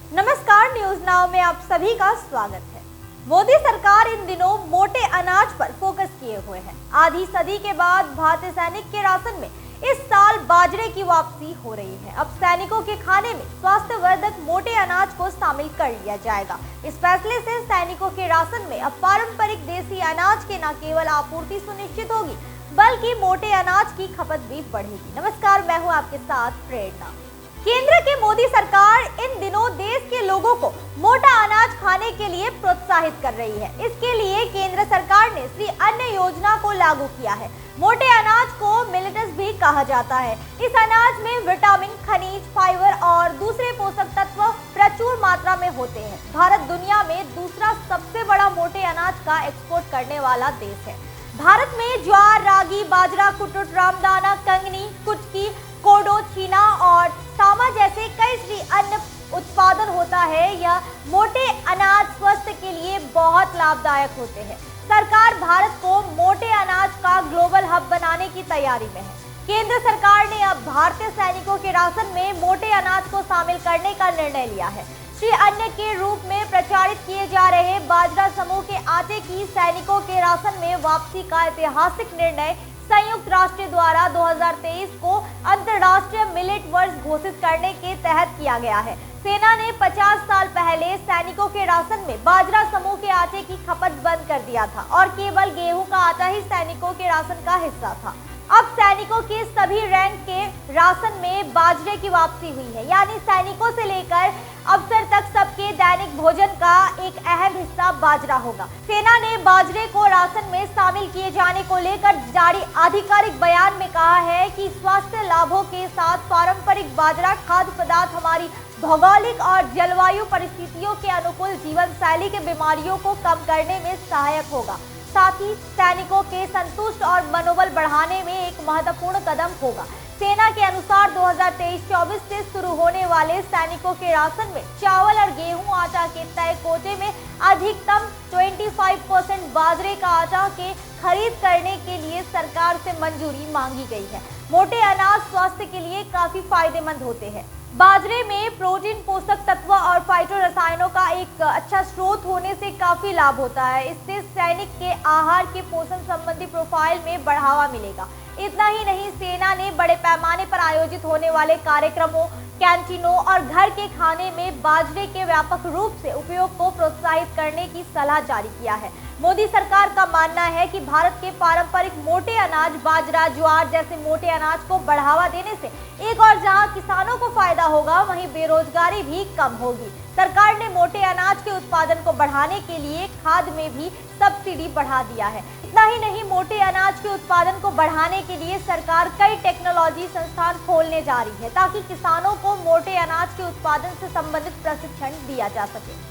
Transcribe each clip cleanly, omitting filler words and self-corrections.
नमस्कार, news now में आप सभी का स्वागत है। मोदी सरकार इन दिनों मोटे अनाज पर फोकस किए हुए है। आधी सदी के बाद भारतीय सैनिक के राशन में इस साल बाजरे की वापसी हो रही है। अब सैनिकों के खाने में स्वास्थ्यवर्धक मोटे अनाज को शामिल कर लिया जाएगा। इस फैसले से सैनिकों के राशन में अब पारंपरिक देसी अनाज के न केवल आपूर्ति सुनिश्चित होगी, बल्कि मोटे अनाज की खपत भी बढ़ेगी। नमस्कार, मैं हूँ आपके साथ प्रेरणा। केंद्र की मोदी सरकार इन दिनों देश के लोगों को मोटा अनाज खाने के लिए प्रोत्साहित कर रही है। इसके लिए केंद्र सरकार ने श्री अन्न योजना को लागू किया है। मोटे अनाज को मिलेट्स भी कहा जाता है। इस अनाज में विटामिन, खनिज, फाइबर और दूसरे पोषक तत्व प्रचुर मात्रा में होते हैं। भारत दुनिया में दूसरा सबसे बड़ा मोटे अनाज का एक्सपोर्ट करने वाला देश है। भारत में ज्वार, रागी, बाजरा, कुटुट, रामदाना, कंगनी, कुटकी, कोडो, चीना और सामा जैसे कई श्री अन्न उत्पादन होता है। यह मोटे अनाज स्वास्थ्य के लिए बहुत लाभदायक होते हैं। सरकार भारत को मोटे अनाज का ग्लोबल हब बनाने की तैयारी में है। केंद्र सरकार ने अब भारतीय सैनिकों के राशन में मोटे अनाज को शामिल करने का निर्णय लिया है। श्री अन्न के रूप में प्रचारित किए जा रहे बाजरा समूह के आटे की सैनिकों के राशन में वापसी का ऐतिहासिक निर्णय संयुक्त राष्ट्र द्वारा 2023 को अंतर्राष्ट्रीय मिलेट वर्ष घोषित करने के तहत किया गया है। सेना ने 50 साल पहले सैनिकों के राशन में बाजरा समूह के आटे की खपत बंद कर दिया था और केवल गेहूं का आटा ही सैनिकों के राशन का हिस्सा था। अब सैनिकों के सभी रैंक के राशन में बाजरे की वापसी हुई है, यानी सैनिकों से लेकर अफसर तक सबके दैनिक भोजन का एक अहम हिस्सा बाजरा होगा। सेना ने बाजरे को राशन में शामिल किए जाने को लेकर जारी आधिकारिक बयान में कहा है कि स्वास्थ्य लाभों के साथ पारंपरिक बाजरा खाद्य पदार्थ हमारी भौगोलिक और जलवायु परिस्थितियों के अनुकूल जीवन शैली के बीमारियों को कम करने में सहायक होगा। साथ ही सैनिकों के संतुष्ट और मनोबल बढ़ाने में एक महत्वपूर्ण कदम होगा। सेना के अनुसार 2023-24 से शुरू होने वाले सैनिकों के राशन में चावल और गेहूं आटा के तय कोटे में अधिकतम 25% बाजरे का आटा के खरीद करने के लिए सरकार से मंजूरी मांगी गई है। मोटे अनाज स्वास्थ्य के लिए काफी फायदेमंद होते हैं। बाजरे में प्रोटीन, पोषक तत्व और फाइटो रसायनों का एक अच्छा स्रोत होने से काफी लाभ होता है। इससे सैनिक के आहार के पोषण संबंधी प्रोफाइल में बढ़ावा मिलेगा। इतना ही नहीं, सेना ने बड़े पैमाने पर आयोजित होने वाले कार्यक्रमों, कैंटीनों और घर के खाने में बाजरे के व्यापक रूप से उपयोग को प्रोत्साहित करने की सलाह जारी किया है। मोदी सरकार का मानना है कि भारत के पारंपरिक मोटे अनाज बाजरा, ज्वार जैसे मोटे अनाज को बढ़ावा देने से एक और जहां किसानों को फायदा होगा, वहीं बेरोजगारी भी कम होगी। सरकार ने मोटे अनाज के उत्पादन को बढ़ाने के लिए खाद में भी सब्सिडी बढ़ा दिया है। इतना ही नहीं, मोटे अनाज के उत्पादन को बढ़ाने के लिए सरकार कई टेक्नोलॉजी संस्थान खोलने जा रही है, ताकि किसानों को मोटे अनाज के उत्पादन से संबंधित प्रशिक्षण दिया जा सके।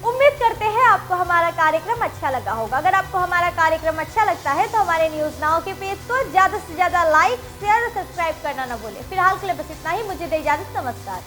उम्मीद करते हैं आपको हमारा कार्यक्रम अच्छा लगा होगा। अगर आपको हमारा कार्यक्रम अच्छा लगता है तो हमारे न्यूज नाउ के पेज को ज्यादा से ज्यादा लाइक, शेयर और सब्सक्राइब करना न भूलें। फिलहाल के लिए बस इतना ही। मुझे दे इजाजत। नमस्कार।